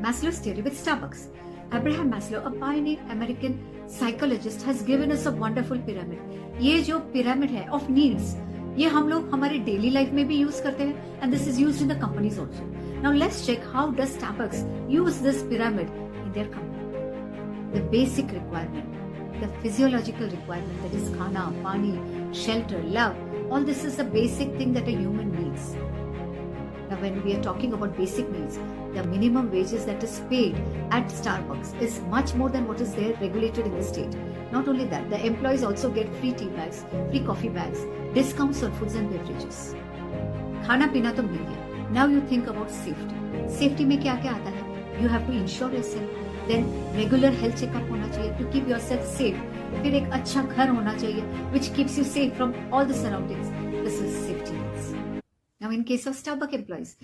Maslow's theory with Starbucks. Abraham Maslow, a pioneer American psychologist, has given us a wonderful pyramid. ये जो pyramid है of needs, ये हम लोग हमारे daily life में भी use करते हैं, and this is used in the companies also. Now let's check how does Starbucks use this pyramid in their company. The basic requirement, the physiological requirement, that is khana, pani, shelter, love, all this is the basic thing that a human needs. Now when we are talking about basic needs, the minimum wages that is paid at Starbucks is much more than what is there regulated in the state. Not only that, the employees also get free tea bags, free coffee bags, discounts on foods and beverages. खाना पीना तो मिल गया. Now you think about safety. Safety में क्या क्या आता है? You have to insure yourself. Then regular health checkup होना चाहिए to keep yourself safe. फिर एक अच्छा घर होना चाहिए which keeps you safe from all the surroundings. This is safety needs. Now in case of Starbucks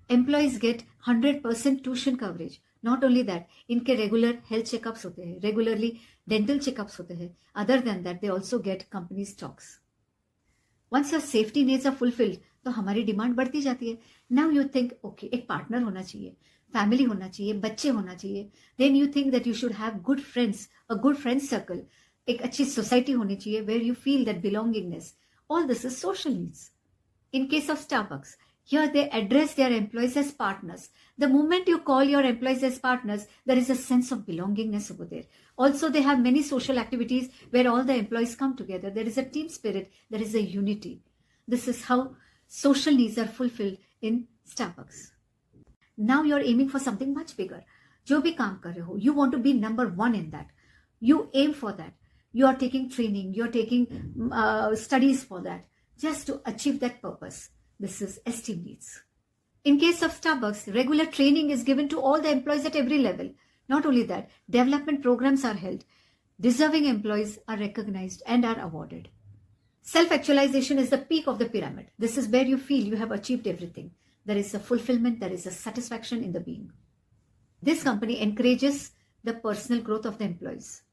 employees get 100% tuition coverage. Not only that, इनके regular health checkups होते हैं, regularly dental checkups होते हैं. Other than that, they also get company stocks. Once your safety needs are fulfilled, तो हमारी demand बढ़ती जाती है. Now you think, okay, एक पार्टनर होना चाहिए, फैमिली होना चाहिए, बच्चे होना चाहिए. Then you think that you should have good friends, a good friend circle. एक अच्छी सोसाइटी होनी चाहिए where you feel that belongingness. All this is social needs. In case of Starbucks, here they address their employees as partners. The moment you call your employees as partners, there is a sense of belongingness over there. Also, they have many social activities where all the employees come together. There is a team spirit. There is a unity. This is how social needs are fulfilled in Starbucks. Now you're aiming for something much bigger. जो भी काम कर रहे हो, you want to be number one in that. You aim for that. You are taking training. You are taking studies for that. Just to achieve that purpose. This is esteem needs. In case of Starbucks, regular training is given to all the employees at every level. Not only that, development programs are held. Deserving employees are recognized and are awarded. Self-actualization is the peak of the pyramid. This is where you feel you have achieved everything. There is a fulfillment, there is a satisfaction in the being. This company encourages the personal growth of the employees.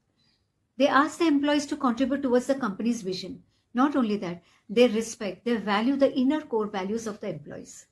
They ask the employees to contribute towards the company's vision. Not only that, they respect, they value the inner core values of the employees.